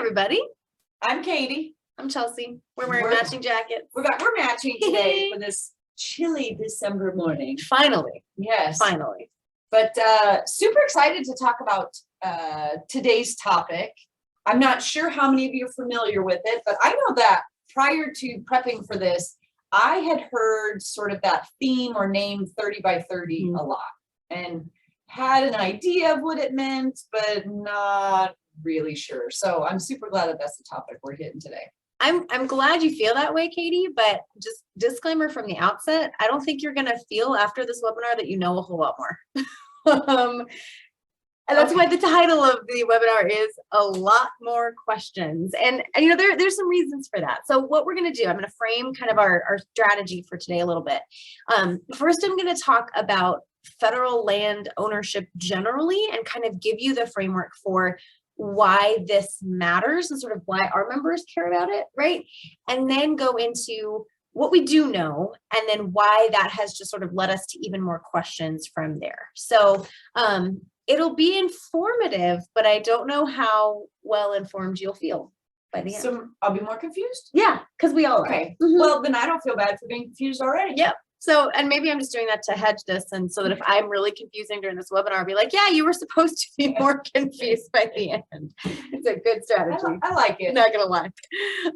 everybody. I'm Katie. I'm Chelsea. We're wearing matching jackets. We're matching today for this chilly December morning. Finally. Yes. Finally. But super excited to talk about today's topic. I'm not sure how many of you are familiar with it, but I know that prior to prepping for this, I had heard sort of that theme or name 30 by 30 a lot and had an idea of what it meant, but not really sure. So I'm super glad that that's the topic we're hitting today. I'm glad you feel that way, Katie, but just disclaimer from the outset, I don't think you're going to feel after this webinar that you know a whole lot more. And that's why the title of the webinar is A Lot More Questions. And you know, there's some reasons for that. So what we're going to do, I'm going to frame kind of our strategy for today a little bit. First, I'm going to talk about federal land ownership generally and kind of give you the framework for why this matters and sort of why our members care about it, right? And then go into what we do know and then why that has just sort of led us to even more questions from there. So it'll be informative, but I don't know how well informed you'll feel by the end. So I'll be more confused? Yeah, because we all are. Okay. Well, then I don't feel bad for being confused already. Yep. So, and maybe I'm just doing that to hedge this, and so that if I'm really confusing during this webinar, I'll be like, yeah, you were supposed to be more confused by the end. It's a good strategy. I like it. Not gonna lie.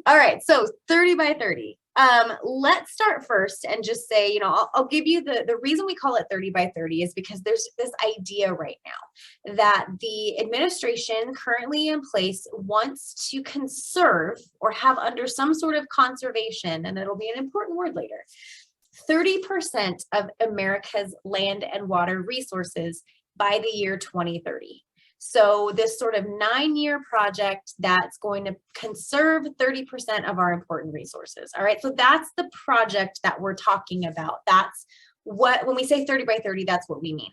All right, so 30 by 30. Let's start first and just say, you know, I'll give you the reason we call it 30 by 30 is because there's this idea right now that the administration currently in place wants to conserve or have under some sort of conservation, and it'll be an important word later, 30% of America's land and water resources by the year 2030. So this sort of 9-year project that's going to conserve 30% of our important resources. All right, so that's the project that we're talking about. That's what, when we say 30 by 30, that's what we mean.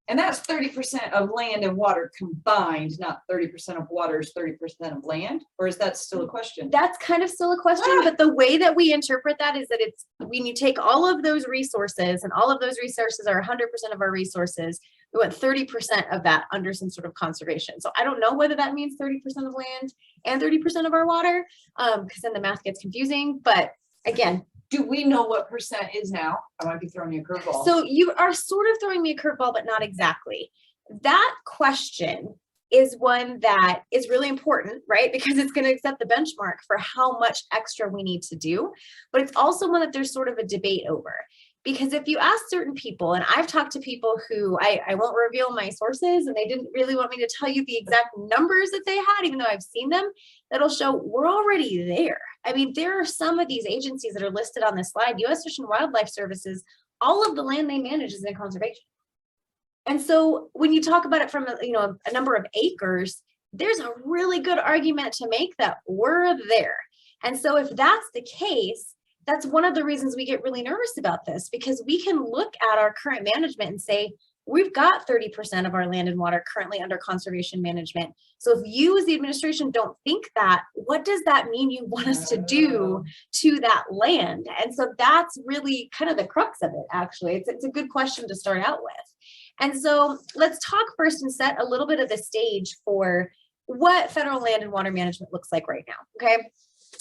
And that's 30% of land and water combined, not 30% of water is 30% of land? Or is that still a question? That's kind of still a question, but the way that we interpret that is that it's when you take all of those resources, and all of those resources are 100% of our resources, we want 30% of that under some sort of conservation. So I don't know whether that means 30% of land and 30% of our water, because then the math gets confusing. But again, do we know what percent is now? I might be throwing you a curveball. So you are sort of throwing me a curveball, but not exactly. That question is one that is really important, right? Because it's going to set the benchmark for how much extra we need to do. But it's also one that there's sort of a debate over. Because if you ask certain people, and I've talked to people who I won't reveal my sources, and they didn't really want me to tell you the exact numbers that they had, even though I've seen them, that'll show we're already there. I mean, there are some of these agencies that are listed on this slide, U.S. Fish and Wildlife Services, all of the land they manage is in conservation. And so when you talk about it from a number of acres, there's a really good argument to make that we're there. And so if that's the case, that's one of the reasons we get really nervous about this, because we can look at our current management and say, we've got 30% of our land and water currently under conservation management. So if you as the administration don't think that, what does that mean you want us to do to that land? And so that's really kind of the crux of it, actually. It's a good question to start out with. And so let's talk first and set a little bit of the stage for what federal land and water management looks like right now, okay?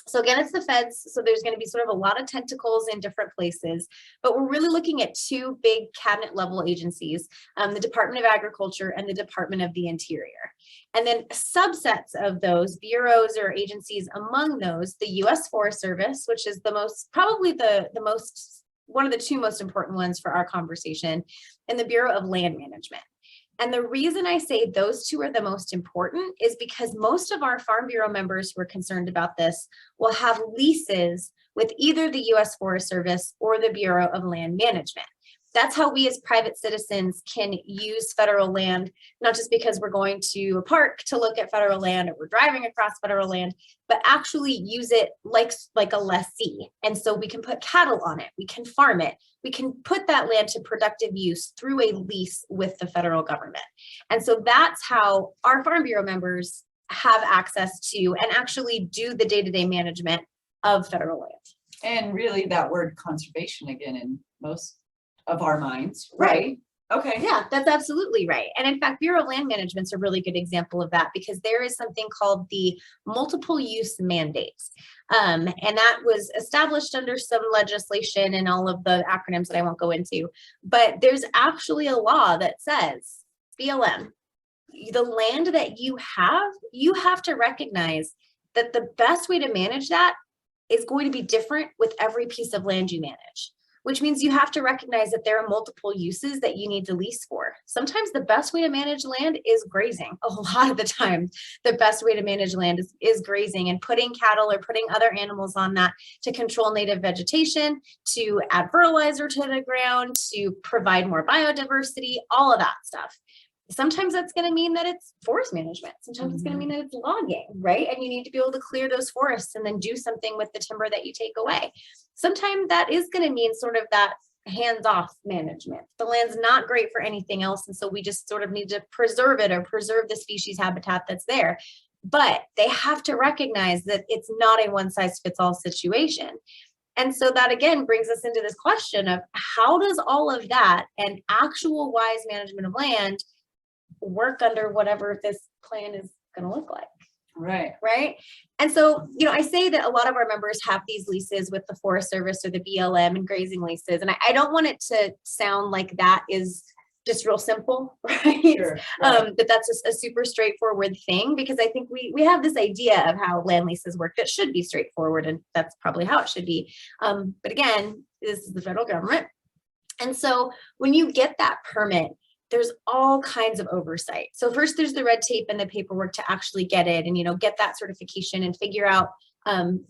So again, it's the feds, so there's going to be sort of a lot of tentacles in different places, but we're really looking at two big cabinet level agencies, the Department of Agriculture and the Department of the Interior. And then subsets of those bureaus or agencies among those, the U.S. Forest Service, which is probably one of the two most important ones for our conversation, and the Bureau of Land Management. And the reason I say those two are the most important is because most of our Farm Bureau members who are concerned about this will have leases with either the U.S. Forest Service or the Bureau of Land Management. That's how we as private citizens can use federal land, not just because we're going to a park to look at federal land or we're driving across federal land, but actually use it like a lessee. And so we can put cattle on it, we can farm it, we can put that land to productive use through a lease with the federal government. And so that's how our Farm Bureau members have access to and actually do the day-to-day management of federal land. And really that word conservation again in most of our minds, right? Okay. Yeah, that's absolutely right. And in fact, Bureau of Land Management's a really good example of that because there is something called the multiple use mandates. And that was established under some legislation and all of the acronyms that I won't go into. But there's actually a law that says, BLM, the land that you have to recognize that the best way to manage that is going to be different with every piece of land you manage, which means you have to recognize that there are multiple uses that you need to lease for. Sometimes the best way to manage land is grazing. A lot of the time, the best way to manage land is grazing and putting cattle or putting other animals on that to control native vegetation, to add fertilizer to the ground, to provide more biodiversity, all of that stuff. Sometimes that's going to mean that it's forest management. Sometimes it's going to mean that it's logging, right? And you need to be able to clear those forests and then do something with the timber that you take away. Sometimes that is going to mean sort of that hands-off management. The land's not great for anything else. And so we just sort of need to preserve it or preserve the species habitat that's there. But they have to recognize that it's not a one-size-fits-all situation. And so that again brings us into this question of how does all of that and actual wise management of land work under whatever this plan is going to look like. Right. And so, I say that a lot of our members have these leases with the Forest Service or the BLM and grazing leases. And I don't want it to sound like that is just real simple, right? Sure, right. That's a super straightforward thing, because I think we have this idea of how land leases work that should be straightforward, and that's probably how it should be. But again, this is the federal government. And so when you get that permit, there's all kinds of oversight. So first there's the red tape and the paperwork to actually get it and, get that certification and figure out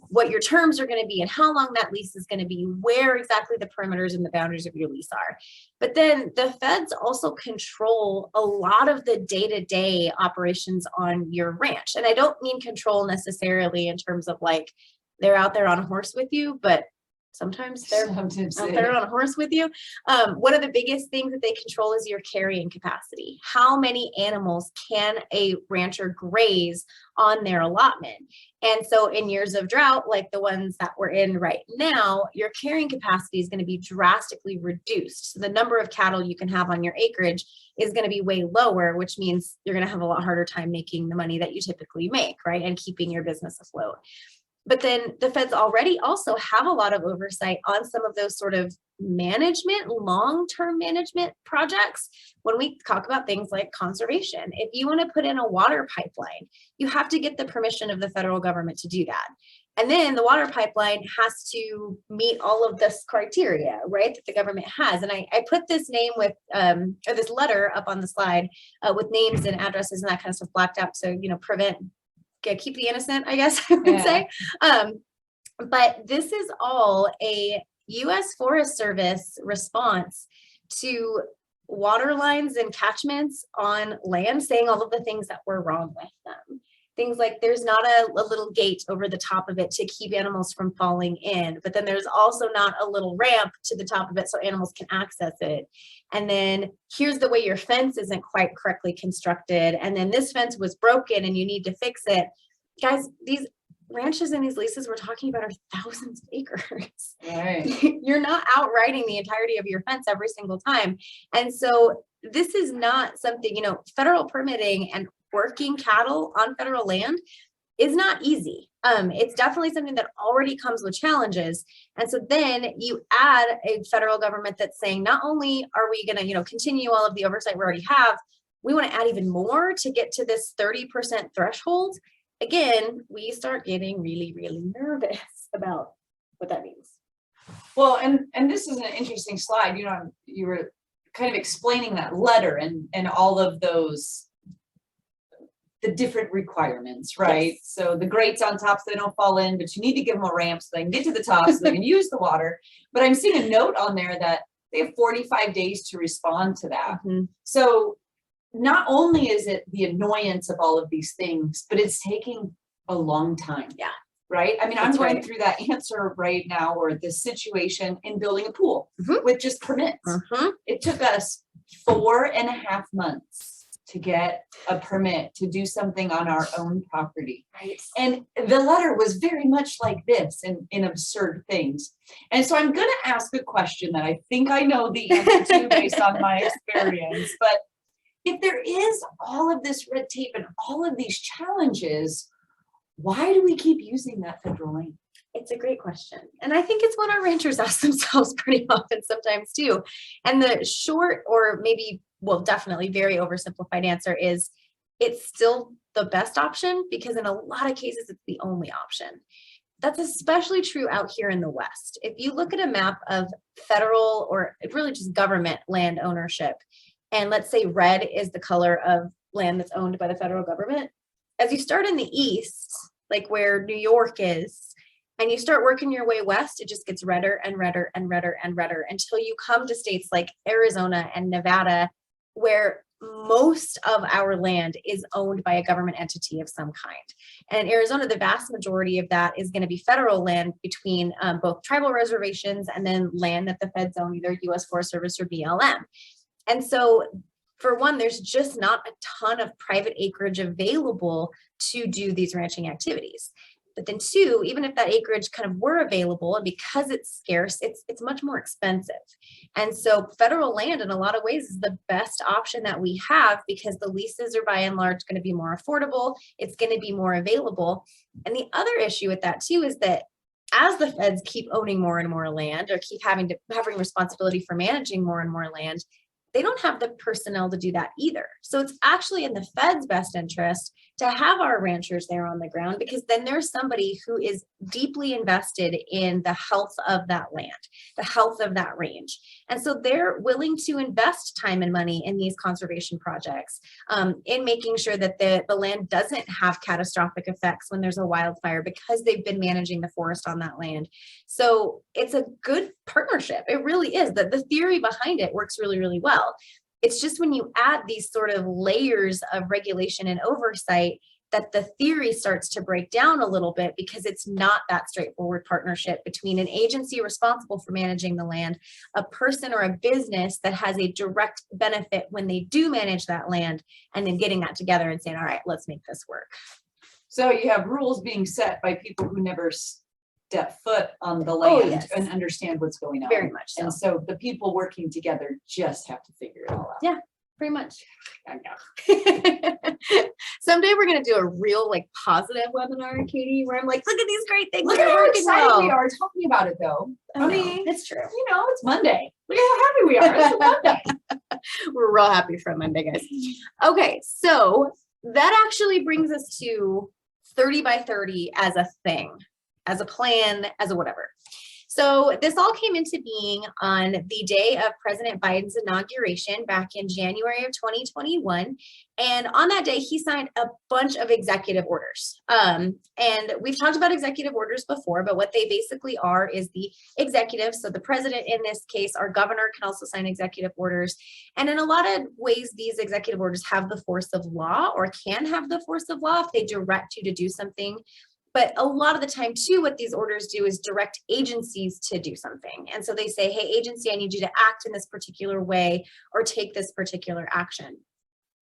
what your terms are going to be and how long that lease is going to be, where exactly the perimeters and the boundaries of your lease are. But then the feds also control a lot of the day-to-day operations on your ranch. And I don't mean control necessarily in terms of like they're out there on a horse with you, but sometimes they're out there on a horse with you. One of the biggest things that they control is your carrying capacity. How many animals can a rancher graze on their allotment? And so in years of drought, like the ones that we're in right now, your carrying capacity is going to be drastically reduced. So the number of cattle you can have on your acreage is going to be way lower, which means you're going to have a lot harder time making the money that you typically make, right? And keeping your business afloat. But then the feds already also have a lot of oversight on some of those sort of management, long-term management projects. When we talk about things like conservation, if you want to put in a water pipeline, you have to get the permission of the federal government to do that. And then the water pipeline has to meet all of this criteria, right, that the government has. And I put this name with, or this letter up on the slide with names and addresses and that kind of stuff blacked out. So, keep the innocent, I guess I would say. But this is all a U.S. Forest Service response to water lines and catchments on land, saying all of the things that were wrong with them. Things like there's not a little gate over the top of it to keep animals from falling in, but then there's also not a little ramp to the top of it so animals can access it. And then here's the way your fence isn't quite correctly constructed. And then this fence was broken and you need to fix it. Guys, these ranches and these leases we're talking about are thousands of acres. Right. You're not outriding the entirety of your fence every single time. And so this is not something, federal permitting and working cattle on federal land is not easy. It's definitely something that already comes with challenges. And so then you add a federal government that's saying, not only are we going to, continue all of the oversight we already have, we want to add even more to get to this 30% threshold. Again, we start getting really, really nervous about what that means. Well, and this is an interesting slide. You were kind of explaining that letter and all of those, the different requirements, right? Yes. So the grates on top so they don't fall in, but you need to give them a ramp so they can get to the top so they can use the water. But I'm seeing a note on there that they have 45 days to respond to that. Mm-hmm. So not only is it the annoyance of all of these things, but it's taking a long time. Yeah. Right. I mean, I'm going through that answer right now, or this situation in building a pool with just permits. It took us 4.5 months to get a permit to do something on our own property. Right. And the letter was very much like this in absurd things. And so I'm going to ask a question that I think I know the answer to based on my experience. But if there is all of this red tape and all of these challenges, why do we keep using that federal land? It's a great question. And I think it's what our ranchers ask themselves pretty often sometimes too. And the short, or maybe, well, definitely very oversimplified answer is it's still the best option because in a lot of cases, it's the only option. That's especially true out here in the West. If you look at a map of federal or really just government land ownership, and let's say red is the color of land that's owned by the federal government, as you start in the East, like where New York is, and you start working your way west, it just gets redder and redder and redder and redder until you come to states like Arizona and Nevada, where most of our land is owned by a government entity of some kind. And in Arizona, the vast majority of that is going to be federal land between both tribal reservations and then land that the feds own, either U.S. Forest Service or BLM. And so for one, there's just not a ton of private acreage available to do these ranching activities. But then two, even if that acreage kind of were available, and because it's scarce, it's much more expensive. And so federal land in a lot of ways is the best option that we have because the leases are by and large going to be more affordable. It's going to be more available. And the other issue with that too is that as the feds keep owning more and more land or keep having responsibility for managing more and more land, they don't have the personnel to do that either. So it's actually in the Fed's best interest to have our ranchers there on the ground because then there's somebody who is deeply invested in the health of that land, the health of that range. And so they're willing to invest time and money in these conservation projects, in making sure that the land doesn't have catastrophic effects when there's a wildfire because they've been managing the forest on that land. So it's a good partnership. It really is. The theory behind it works really, really well. It's just when you add these sort of layers of regulation and oversight that the theory starts to break down a little bit because it's not that straightforward partnership between an agency responsible for managing the land, a person or a business that has a direct benefit when they do manage that land, and then getting that together and saying, all right, let's make this work. So you have rules being set by people who never step foot on the land yes. and understand what's going on. Very much so. And so the people working together just have to figure it all out. Yeah, pretty much. I know. Someday we're going to do a real positive webinar, Katie, where I'm like, look at these great things. Look that at are how working excited well. we are talking about it though. I mean, it's true. It's Monday. Look at how happy we are. It's Monday. We're real happy for Monday, guys. Okay, so that actually brings us to 30 by 30 as a thing, as a plan, as a whatever. So this all came into being on the day of President Biden's inauguration back in January of 2021. And on that day, he signed a bunch of executive orders. And we've talked about executive orders before, but what they basically are is the executive. So the president, in this case, our governor, can also sign executive orders. And in a lot of ways, these executive orders have the force of law or can have the force of law if they direct you to do something. But a lot of the time too, what these orders do is direct agencies to do something. And so they say, hey, agency, I need you to act in this particular way or take this particular action.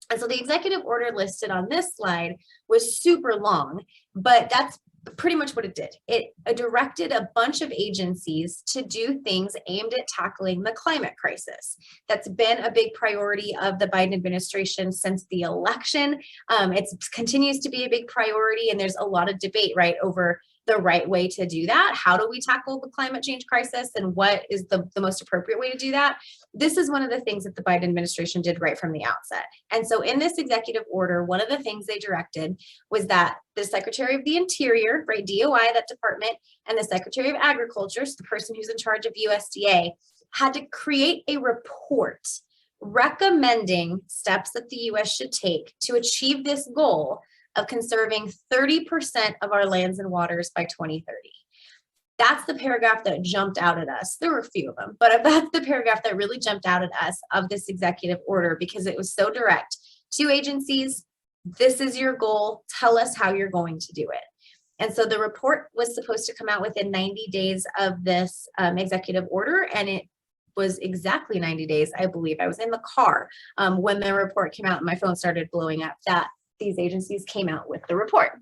And so the executive order listed on this slide was super long, but that's pretty much what it did. It directed a bunch of agencies to do things aimed at tackling the climate crisis. That's been a big priority of the Biden administration since the election. It continues to be a big priority, and there's a lot of debate, right, over the right way to do that. How do we tackle the climate change crisis, and what is the most appropriate way to do that? This is one of the things that the Biden administration did right from the outset. And so in this executive order, one of the things they directed was that the Secretary of the Interior, right, DOI, that department, and the Secretary of Agriculture, so the person who's in charge of USDA, had to create a report recommending steps that the US should take to achieve this goal of conserving 30% of our lands and waters by 2030. That's the paragraph that jumped out at us. There were a few of them, but that's the paragraph that really jumped out at us of this executive order because it was so direct to agencies. This is your goal. Tell us how you're going to do it. And so the report was supposed to come out within 90 days of this executive order, and it was exactly 90 days, I believe. I was in the car when the report came out and my phone started blowing up that these agencies came out with the report.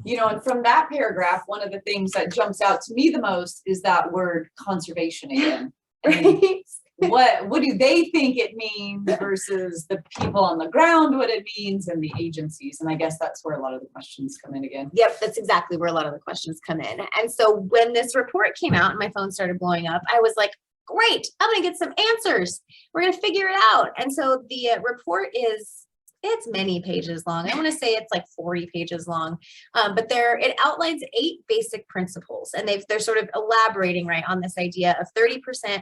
You know, and from that paragraph, one of the things that jumps out to me the most is that word conservation again. Right? What do they think it means versus the people on the ground, what it means, and the agencies? And I guess that's where a lot of the questions come in again. Yep, that's exactly where a lot of the questions come in. And so when this report came out and my phone started blowing up, I was like, great, I'm gonna get some answers. We're gonna figure it out. And so the report it's many pages long. I want to say it's like 40 pages long, but it outlines 8 basic principles, and they're sort of elaborating right on this idea of 30%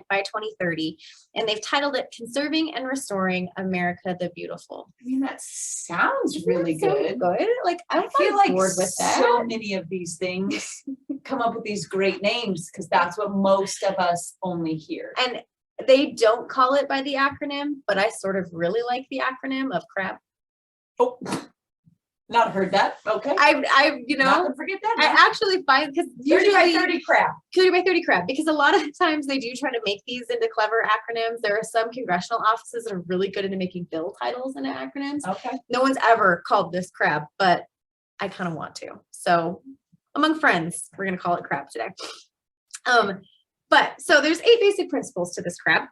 by 2030, and they've titled it "Conserving and Restoring America the Beautiful." I mean, that sounds really good. Like I feel like bored with that. So many of these things come up with these great names because that's what most of us only hear. And they don't call it by the acronym, but I sort of really like the acronym of CRAB. Oh, not heard that. Okay. I not gonna forget that. I actually find, because 30 by 30 crap. 30 by 30 crap, because a lot of times they do try to make these into clever acronyms. There are some congressional offices that are really good into making bill titles into acronyms. Okay. No one's ever called this crap, but I kind of want to. So among friends, we're going to call it crap today. But so there's 8 basic principles to this crap.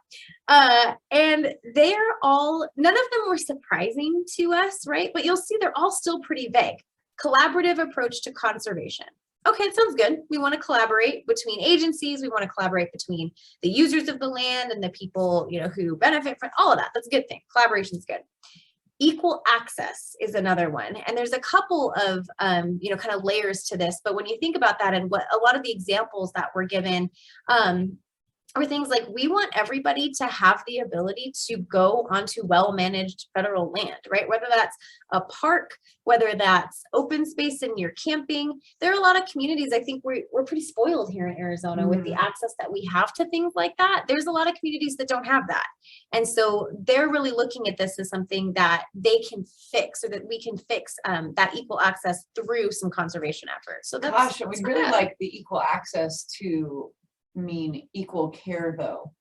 And they're all, none of them were surprising to us, right? But you'll see they're all still pretty vague. Collaborative approach to conservation. Okay, it sounds good. We want to collaborate between agencies. We want to collaborate between the users of the land and the people, who benefit from all of that. That's a good thing. Collaboration is good. Equal access is another one. And there's a couple of, kind of layers to this. But when you think about that, and what a lot of the examples that were given are things like, we want everybody to have the ability to go onto well-managed federal land, right? Whether that's a park, whether that's open space and you're camping. There are a lot of communities, I think we're pretty spoiled here in Arizona with the access that we have to things like that. There's a lot of communities that don't have that. And so they're really looking at this as something that they can fix, or that we can fix that equal access through some conservation efforts. So that's, we really like the equal access to mean equal care, though.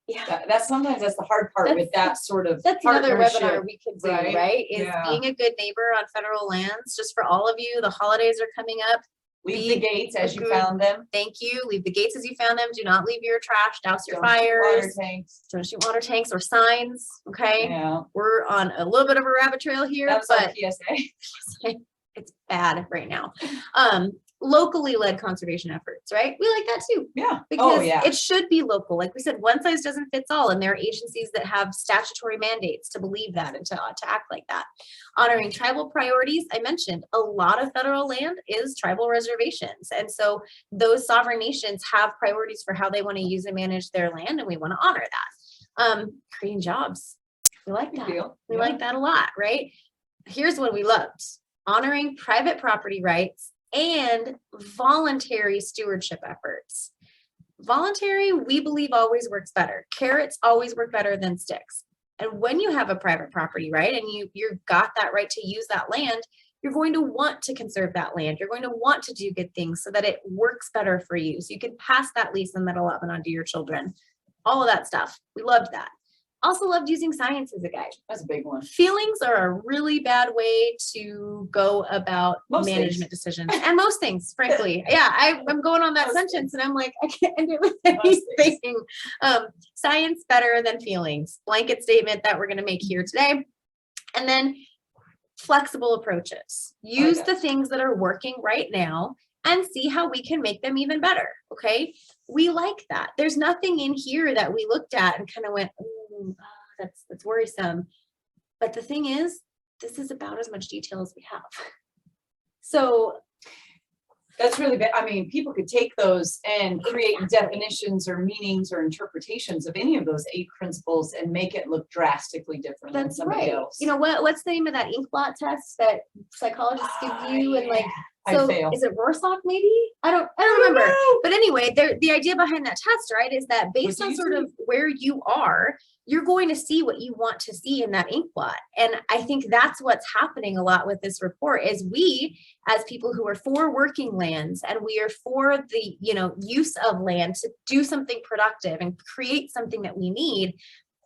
Yeah, that's sometimes that's the hard part with that sort of that's another webinar we could do, right? Is being a good neighbor on federal lands. Just for all of you, the holidays are coming up. Leave the gates as you found them. Thank you. Leave the gates as you found them. Do not leave your trash. Douse your fires. Water tanks. Don't shoot water tanks or signs. Okay. Yeah. We're on a little bit of a rabbit trail here, but PSA. It's bad right now. Locally led conservation efforts, right? We like that too. Yeah. Because it should be local. Like we said, one size doesn't fit all. And there are agencies that have statutory mandates to believe that and to act like that. Honoring tribal priorities. I mentioned a lot of federal land is tribal reservations. And so those sovereign nations have priorities for how they want to use and manage their land. And we want to honor that. Creating jobs. We like that. We like that a lot, right? Here's what we loved. Honoring private property rights and voluntary stewardship efforts. Voluntary, we believe, always works better. Carrots always work better than sticks. And when you have a private property right and you've got that right to use that land, you're going to want to conserve that land. You're going to want to do good things so that it works better for you. So you can pass that lease and that allotment on to your children. All of that stuff. We loved that. Also loved using science as a guide. That's a big one. Feelings are a really bad way to go about management decisions. And most things, frankly. Yeah, I'm going on that sentence and I'm like, I can't end it with anything. Science better than feelings. Blanket statement that we're going to make here today. And then flexible approaches. Use the things that are working right now and see how we can make them even better. Okay. We like that. There's nothing in here that we looked at and kind of went, that's worrisome. But the thing is, this is about as much detail as we have. So that's really bad. I mean, people could take those and create definitions or meanings or interpretations of any of those 8 principles and make it look drastically different than somebody else. You know what's the name of that ink blot test that psychologists give you? And like, I So fail. is it Rorschach maybe? I don't remember. But anyway, the idea behind that test, right, is that based on sort of where you are, you're going to see what you want to see in that ink blot. And I think that's what's happening a lot with this report is we, as people who are for working lands and we are for the, use of land to do something productive and create something that we need,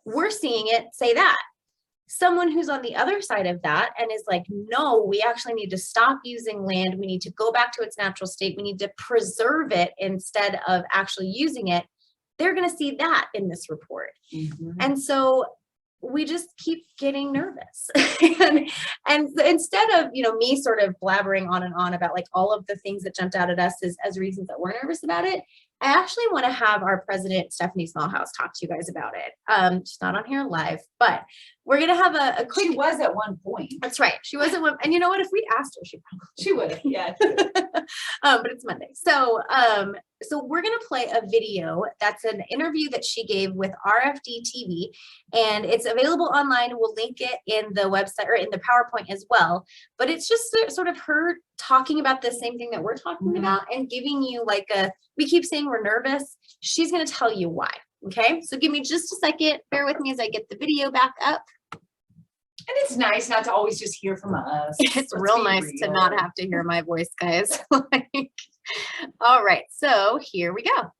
we're seeing it say that. Someone who's on the other side of that and is like, no, we actually need to stop using land. We need to go back to its natural state. We need to preserve it instead of actually using it. They're going to see that in this report. Mhm. And so we just keep getting nervous. and instead of, me sort of blabbering on and on about like all of the things that jumped out at us as reasons that we're nervous about it, I actually want to have our president, Stephanie Smallhouse, talk to you guys about it. She's not on here live, but we're going to have a quick. She was at one point. That's right. She was at one. And you know what? If we'd asked her, She would have. Yeah. but it's Monday. So we're going to play a video. That's an interview that she gave with RFD TV, and it's available online. We'll link it in the website or in the PowerPoint as well. But it's just sort of her talking about the same thing that we're talking about and giving you we keep saying we're nervous. She's going to tell you why. Okay. So give me just a second. Bear with me as I get the video back up. And it's nice not to always just hear from us. It's real nice to not have to hear my voice, guys. All right, so here we go.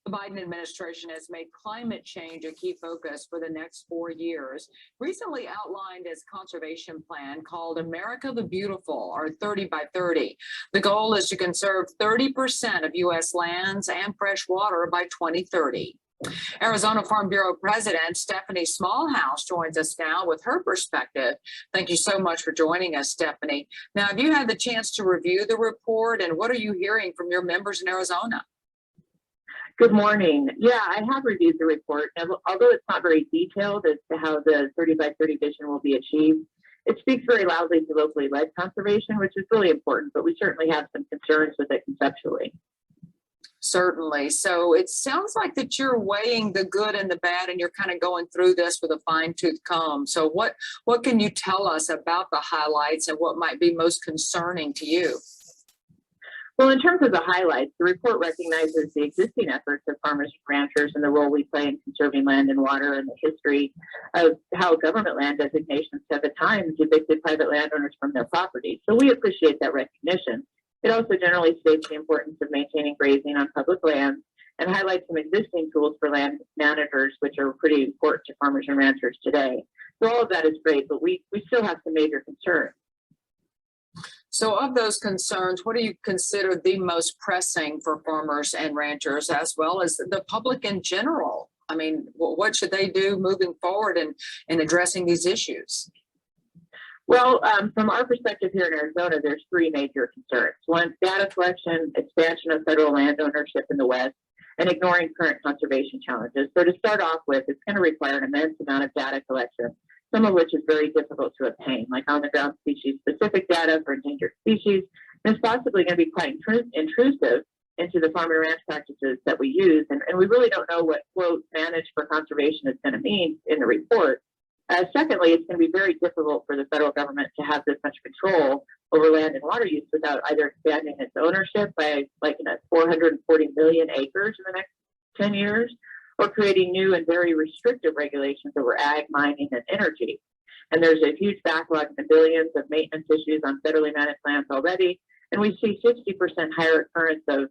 The Biden administration has made climate change a key focus for the next 4 years. Recently outlined its conservation plan called America the Beautiful, or 30 by 30. The goal is to conserve 30% of U.S. lands and fresh water by 2030. Arizona Farm Bureau President Stephanie Smallhouse joins us now with her perspective. Thank you so much for joining us, Stephanie. Now, have you had the chance to review the report, and what are you hearing from your members in Arizona? Good morning. Yeah, I have reviewed the report. And although it's not very detailed as to how the 30 by 30 vision will be achieved, it speaks very loudly to locally led conservation, which is really important, but we certainly have some concerns with it conceptually. Certainly. So it sounds like that you're weighing the good and the bad, and you're kind of going through this with a fine-tooth comb. So what can you tell us about the highlights and what might be most concerning to you? Well, in terms of the highlights, the report recognizes the existing efforts of farmers and ranchers and the role we play in conserving land and water, and the history of how government land designations have at times evicted private landowners from their property. So we appreciate that recognition. It also generally states the importance of maintaining grazing on public lands and highlights some existing tools for land managers, which are pretty important to farmers and ranchers today. So all of that is great, but we still have some major concerns. So of those concerns, what do you consider the most pressing for farmers and ranchers, as well as the public in general? I mean, what should they do moving forward in addressing these issues? Well, from our perspective here in Arizona, there's three major concerns. One, data collection, expansion of federal land ownership in the West, and ignoring current conservation challenges. So to start off with, it's going to require an immense amount of data collection, some of which is very difficult to obtain, like on-the-ground species-specific data for endangered species. And it's possibly going to be quite intrusive into the farm and ranch practices that we use. And we really don't know what, quote, managed for conservation is going to mean in the report. Secondly, it's going to be very difficult for the federal government to have this much control over land and water use without either expanding its ownership by 440 million acres in the next 10 years, or creating new and very restrictive regulations over ag, mining, and energy. And there's a huge backlog in the billions of maintenance issues on federally managed lands already. And we see 60% higher occurrence of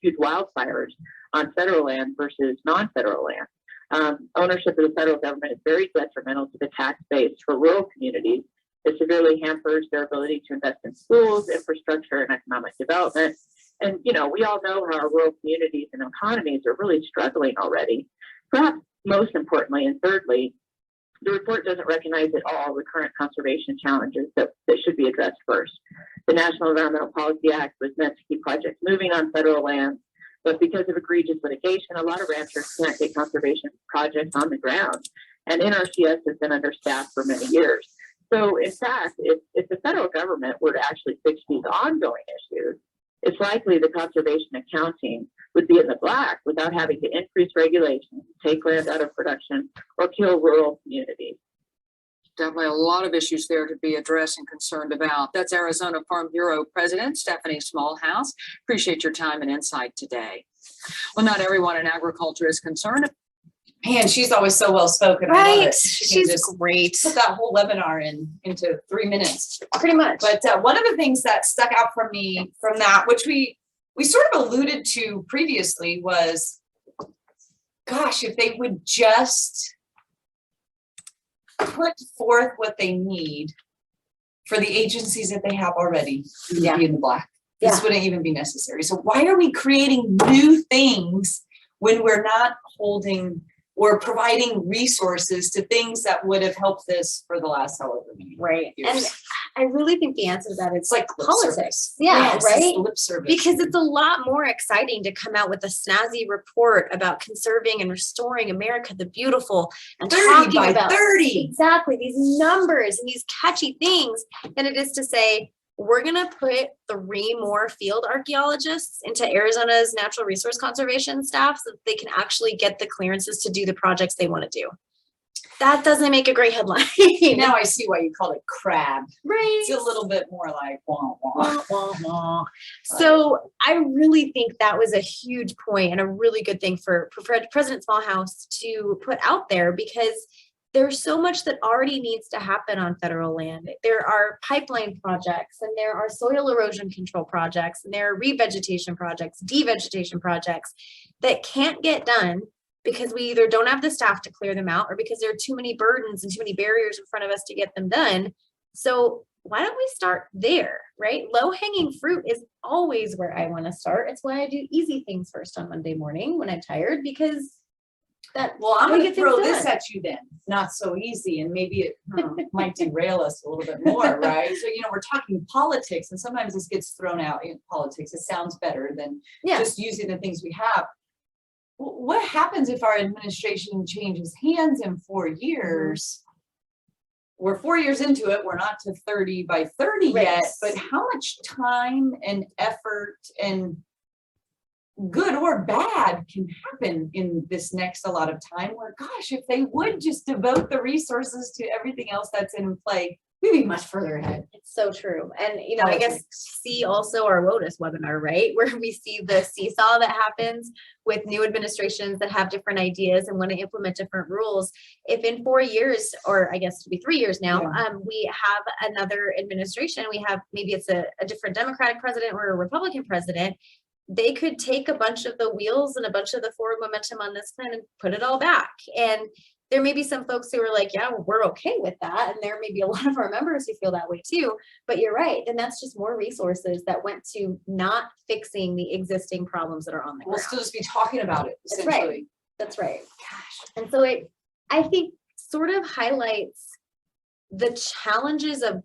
huge wildfires on federal land versus non-federal land. Ownership of the federal government is very detrimental to the tax base for rural communities. It severely hampers their ability to invest in schools, infrastructure, and economic development. And, we all know how our rural communities and economies are really struggling already. Perhaps most importantly, and thirdly, the report doesn't recognize at all the current conservation challenges that should be addressed first. The National Environmental Policy Act was meant to keep projects moving on federal lands, but because of egregious litigation, a lot of ranchers can't get conservation projects on the ground. And NRCS has been understaffed for many years. So in fact, if the federal government were to actually fix these ongoing issues, it's likely the conservation accounting would be in the black without having to increase regulations, take land out of production, or kill rural communities. definitely a lot of issues there to be addressed and concerned about. That's Arizona Farm Bureau President Stephanie Smallhouse. Appreciate your time and insight today. Well, not everyone in agriculture is concerned. Man, she's always so well spoken. I love Right. it. She can She's just great. put that whole webinar into 3 minutes. Pretty much. But one of the things that stuck out for me from that, which we sort of alluded to previously, was, gosh, if they would just put forth what they need for the agencies that they have already, we would be in the black. This Yeah. wouldn't even be necessary. So why are we creating new things when we're not holding or providing resources to things that would have helped us for the last however many Right. years? And I really think the answer to that is It's like lip politics. service. Yeah, Yes, it's right? lip service. Because it's a lot more exciting to come out with a snazzy report about conserving and restoring America the Beautiful and 30 talking by about 30. exactly these numbers and these catchy things than it is to say, we're going to put 3 more field archaeologists into Arizona's natural resource conservation staff so that they can actually get the clearances to do the projects they want to do. That doesn't make a great headline. Now I see why you call it crab. Right. It's a little bit more like wah wah. Wah, wah, wah. So I really think that was a huge point and a really good thing for President Smallhouse to put out there, because there's so much that already needs to happen on federal land. There are pipeline projects, and there are soil erosion control projects, and there are revegetation projects, devegetation projects that can't get done because we either don't have the staff to clear them out or because there are too many burdens and too many barriers in front of us to get them done. So why don't we start there, right? Low hanging fruit is always where I want to start. It's why I do easy things first on Monday morning when I'm tired, because Well, I'm we going to get things throw this done. at you then. Not so easy, and maybe it might derail us a little bit more, right? So, we're talking politics, and sometimes this gets thrown out in politics. It sounds better than just using the things we have. What happens if our administration changes hands in 4 years? We're 4 years into it. We're not to 30 by 30 yet, but how much time and effort and good or bad can happen in this next a lot of time where, gosh, if they would just devote the resources to everything else that's in play, we'd be much further ahead. It's so true. And, I guess see also our WOTUS webinar, right? Where we see the seesaw that happens with new administrations that have different ideas and want to implement different rules. If in 4 years, or I guess to be 3 years now, we have another administration, we have, maybe it's a different Democratic president or a Republican president, they could take a bunch of the wheels and a bunch of the forward momentum on this plan and put it all back. And there may be some folks who are like, yeah, we're okay with that. And there may be a lot of our members who feel that way too. But you're right. And that's just more resources that went to not fixing the existing problems that are on the ground. We'll still just be talking about it, That's essentially. right. That's right. Gosh. And so it, I think, sort of highlights the challenges of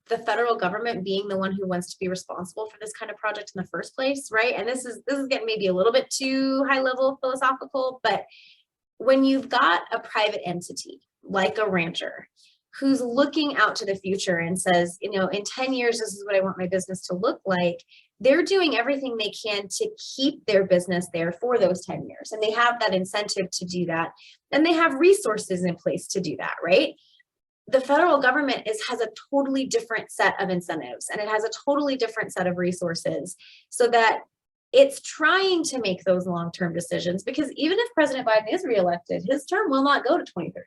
the federal government being the one who wants to be responsible for this kind of project in the first place, right? And this is getting maybe a little bit too high level philosophical, but when you've got a private entity like a rancher who's looking out to the future and says, in 10 years, this is what I want my business to look like, they're doing everything they can to keep their business there for those 10 years. And they have that incentive to do that. And they have resources in place to do that, right? The federal government has a totally different set of incentives, and it has a totally different set of resources, so that it's trying to make those long-term decisions, because even if President Biden is reelected, his term will not go to 2030.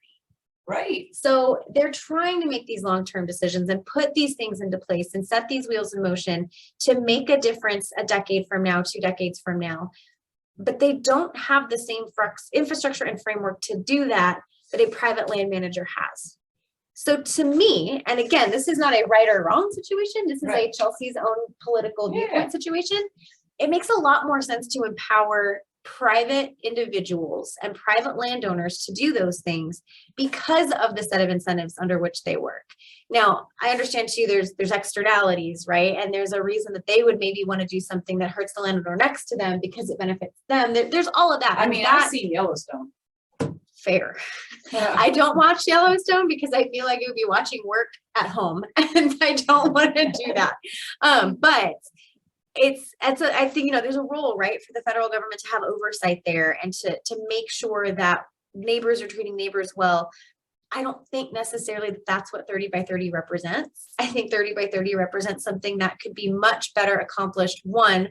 Right. So they're trying to make these long-term decisions and put these things into place and set these wheels in motion to make a difference a decade from now, 2 decades from now. But they don't have the same infrastructure and framework to do that a private land manager has. So to me, and again, this is not a right or wrong situation, this is a Chelsea's own political viewpoint situation. It makes a lot more sense to empower private individuals and private landowners to do those things because of the set of incentives under which they work. Now, I understand too, there's externalities, right? And there's a reason that they would maybe want to do something that hurts the landowner next to them because it benefits them. There's all of that. I mean, I've seen Yellowstone. Fair. I don't watch Yellowstone because I feel like it would be watching work at home, and I don't want to do that. But I think, there's a role, right, for the federal government to have oversight there and to make sure that neighbors are treating neighbors well. I don't think necessarily that that's what 30 by 30 represents. I think 30 by 30 represents something that could be much better accomplished. One,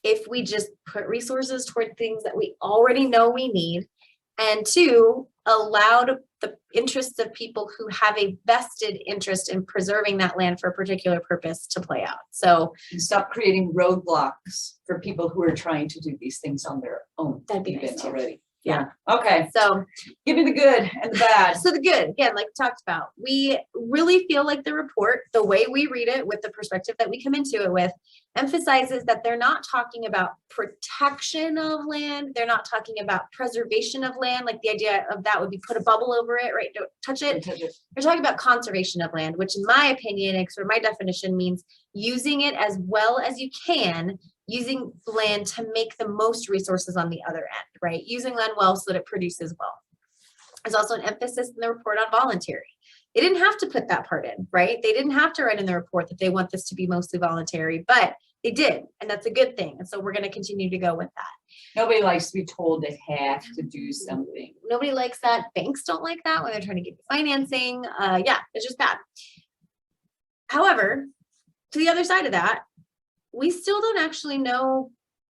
if we just put resources toward things that we already know we need. And two, allowed the interests of people who have a vested interest in preserving that land for a particular purpose to play out. So Stop creating roadblocks for people who are trying to do these things on their own. that'd be even nice too. already. Yeah. Okay. So Give me the good and the bad. So the good, again, like we talked about, we really feel like the report, the way we read it with the perspective that we come into it with, emphasizes that they're not talking about protection of land. They're not talking about preservation of land. Like the idea of that would be put a bubble over it, right? Don't touch it. They're talking about conservation of land, which in my opinion, and sort of my definition means using it as well as you can, using land to make the most resources on the other end, right? Using land well so that it produces well. There's also an emphasis in the report on voluntary. They didn't have to put that part in, right? They didn't have to write in the report that they want this to be mostly voluntary, but they did, and that's a good thing. And so we're going to continue to go with that. Nobody likes to be told they have to do something. Nobody likes that. Banks don't like that when they're trying to get you financing. Yeah, it's just bad. However, to the other side of that, we still don't actually know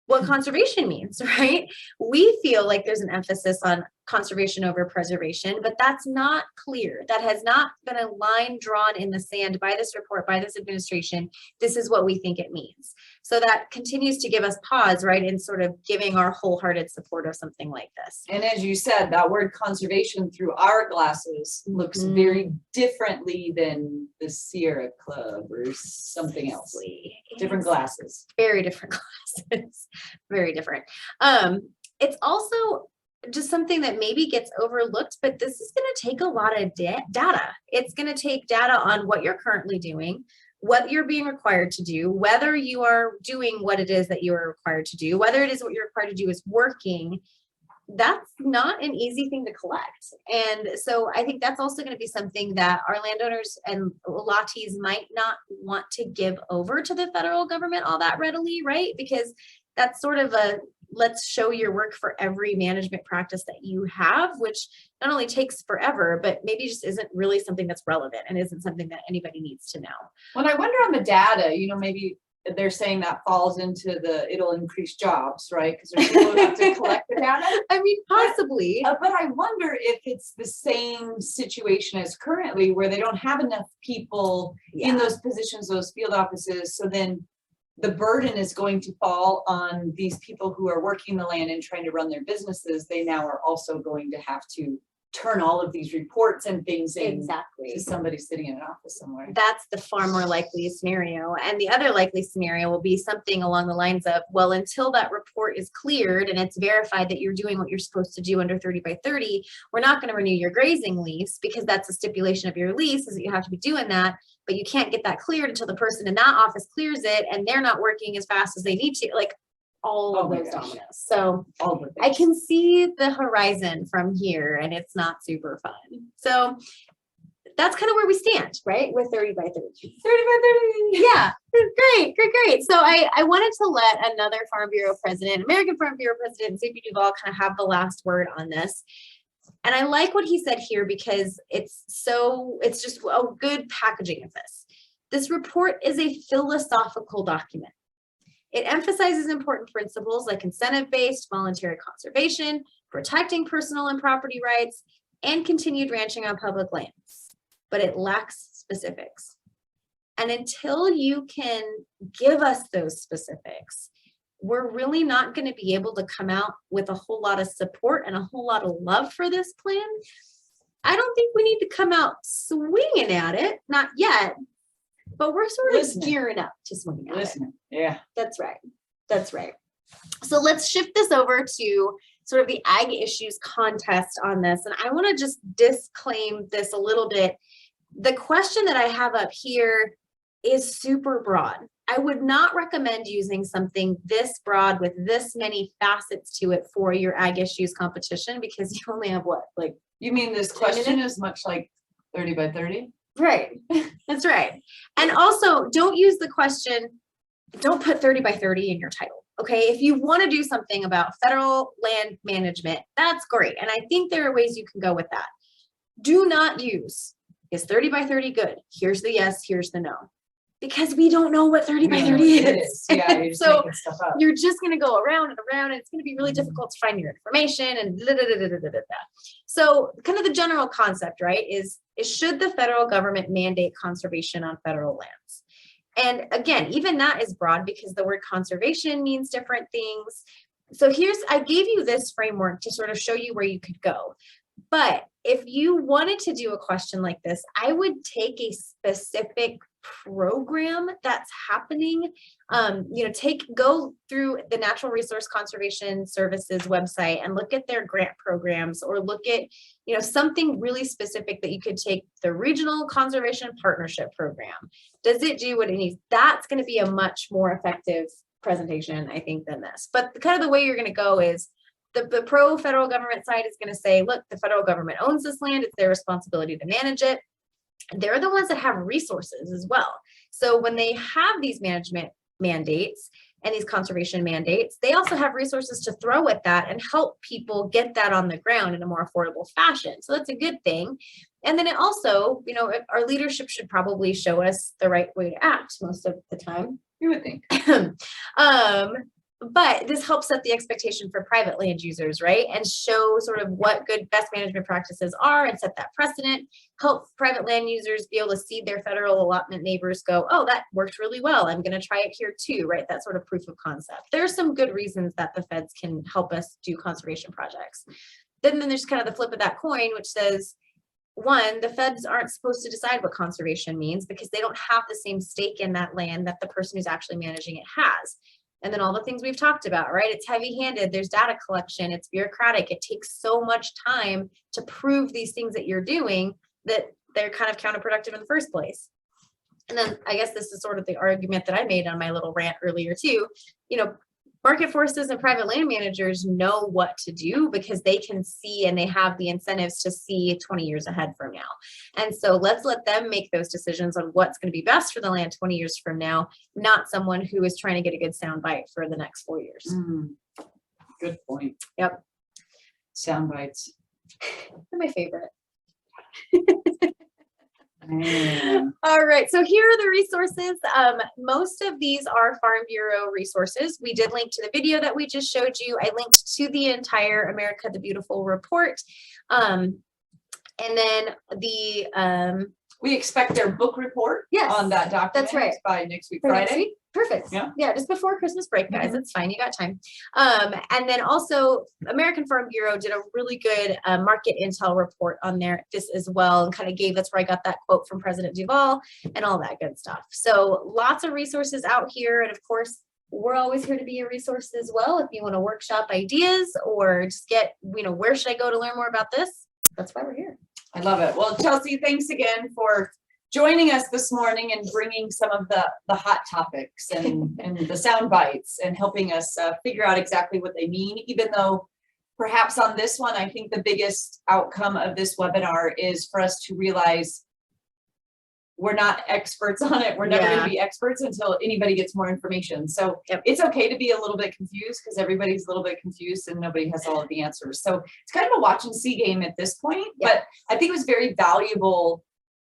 what conservation means, right? We feel like there's an emphasis on conservation over preservation, but that's not clear. That has not been a line drawn in the sand by this report, by this administration. This is what we think it means. So that continues to give us pause, right, in sort of giving our wholehearted support of something like this. And as you said, that word conservation through our glasses looks very differently than the Sierra Club or something else. Different glasses. Very different classes. Very different. It's also just something that maybe gets overlooked, but this is going to take a lot of data. It's going to take data on what you're currently doing, what you're being required to do, whether you are doing what it is that you are required to do, whether it is what you're required to do is working. That's not an easy thing to collect. And so I think that's also going to be something that our landowners and lotties might not want to give over to the federal government all that readily, right? Because that's sort of a let's show your work for every management practice that you have, which not only takes forever, but maybe just isn't really something that's relevant and isn't something that anybody needs to know. When I wonder on the data, maybe they're saying that falls into it'll increase jobs, right? Because there's people who have to collect the data. I mean, possibly. But I wonder if it's the same situation as currently where they don't have enough people in those positions, those field offices. So then the burden is going to fall on these people who are working the land and trying to run their businesses. They now are also going to have to turn all of these reports and things in to somebody sitting in an office somewhere. That's the far more likely scenario. And the other likely scenario will be something along the lines of, well, until that report is cleared and it's verified that you're doing what you're supposed to do under 30 by 30, we're not going to renew your grazing lease, because that's a stipulation of your lease is that you have to be doing that. But you can't get that cleared until the person in that office clears it, and they're not working as fast as they need to, like all of those dominoes. So I can see the horizon from here, and it's not super fun. So that's kind of where we stand, right? With 30 by 30. 30 by 30. Yeah, great. So I wanted to let another Farm Bureau president, American Farm Bureau president, CP Duval, kind of have the last word on this. And I like what he said here because it's just a good packaging of this. This report is a philosophical document. It emphasizes important principles like incentive-based voluntary conservation, protecting personal and property rights, and continued ranching on public lands, but it lacks specifics. And until you can give us those specifics, we're really not going to be able to come out with a whole lot of support and a whole lot of love for this plan. I don't think we need to come out swinging at it, not yet, but we're sort of gearing up to swing at it. Yeah, that's right. So let's shift this over to sort of the ag issues contest on this. And I want to just disclaim this a little bit. The question that I have up here is super broad. I would not recommend using something this broad with this many facets to it for your ag issues competition, because you only have what, like, you mean this question is much like 30 by 30? Right. That's right. And also don't use the question, don't put 30 by 30 in your title. Okay. If you want to do something about federal land management, that's great. And I think there are ways you can go with that. do not use, is 30 by 30 good? Here's the yes, here's the no. Because we don't know what 30 by 30 is. Yeah, you're just So making stuff up. you're just going to go around and around, and it's going to be really difficult to find your information and da, da, da, da, da, da, da. So kind of the general concept, right, is should the federal government mandate conservation on federal lands? And again, even that is broad because the word conservation means different things. So I gave you this framework to sort of show you where you could go. But if you wanted to do a question like this, I would take a specific program that's happening. Go through the Natural Resource Conservation Services website and look at their grant programs, or look at, something really specific that you could take. The Regional Conservation Partnership Program. Does it do what it needs? That's going to be a much more effective presentation, I think, than this. But kind of the way you're going to go is the pro federal government side is going to say, look, the federal government owns this land. It's their responsibility to manage it. They're the ones that have resources as well. So when they have these management mandates and these conservation mandates, they also have resources to throw at that and help people get that on the ground in a more affordable fashion. So that's a good thing. And then it also, our leadership should probably show us the right way to act most of the time. You would think. But this helps set the expectation for private land users, right? And show sort of what good best management practices are and set that precedent. Help private land users be able to see their federal allotment neighbors go, oh, that worked really well. I'm going to try it here too, right? That sort of proof of concept. There's some good reasons that the feds can help us do conservation projects. Then there's kind of the flip of that coin, which says, one, the feds aren't supposed to decide what conservation means because they don't have the same stake in that land that the person who's actually managing it has. And then all the things we've talked about, right? It's heavy-handed, there's data collection, it's bureaucratic, it takes so much time to prove these things that you're doing that they're kind of counterproductive in the first place. And then I guess this is sort of the argument that I made on my little rant earlier too. Market forces and private land managers know what to do because they can see and they have the incentives to see 20 years ahead from now. And so let's let them make those decisions on what's going to be best for the land 20 years from now, not someone who is trying to get a good sound bite for the next 4 years. Good point. Yep. Sound bites. They're my favorite. Man. All right, so here are the resources. Most of these are Farm Bureau resources. We did link to the video that we just showed you. I linked to the entire America the Beautiful report. And then We expect their book report on that document. That's right. By next week, For Friday. next week? Perfect. Yeah. Just before Christmas break, guys. It's fine. You got time. And then also American Farm Bureau did a really good market intel report on this as well, and kind of that's where I got that quote from President Duvall and all that good stuff. So lots of resources out here. And of course, we're always here to be a resource as well. If you want to workshop ideas or just get, where should I go to learn more about this? That's why we're here. I love it. Well, Chelsea, thanks again for joining us this morning and bringing some of the hot topics and the sound bites and helping us figure out exactly what they mean, even though perhaps on this one, I think the biggest outcome of this webinar is for us to realize we're not experts on it. We're never going to be experts until anybody gets more information. So it's okay to be a little bit confused because everybody's a little bit confused and nobody has all of the answers. So it's kind of a watch and see game at this point, but I think it was very valuable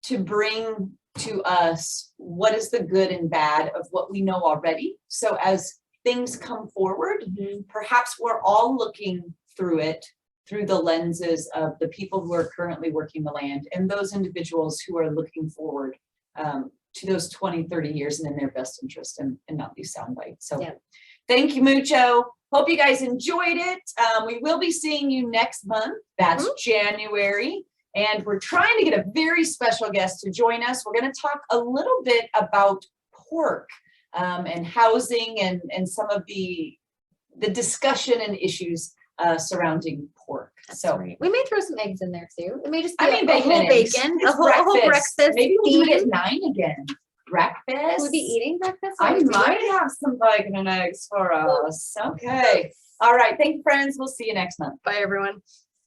to bring to us what is the good and bad of what we know already. So as things come forward, perhaps we're all looking through it through the lenses of the people who are currently working the land and those individuals who are looking forward to those 20, 30 years and in their best interest and not these sound bites. So thank you, mucho. Hope you guys enjoyed it. We will be seeing you next month. That's January. And we're trying to get a very special guest to join us. We're going to talk a little bit about pork and housing and some of the discussion and issues surrounding pork. So we may throw some eggs in there too. It may just be bacon, a whole breakfast. Maybe we'll do it at 9 again. Breakfast. We'll be eating breakfast. I might have some bacon and eggs for us. Okay. All right. Thank you, friends. We'll see you next month. Bye, everyone.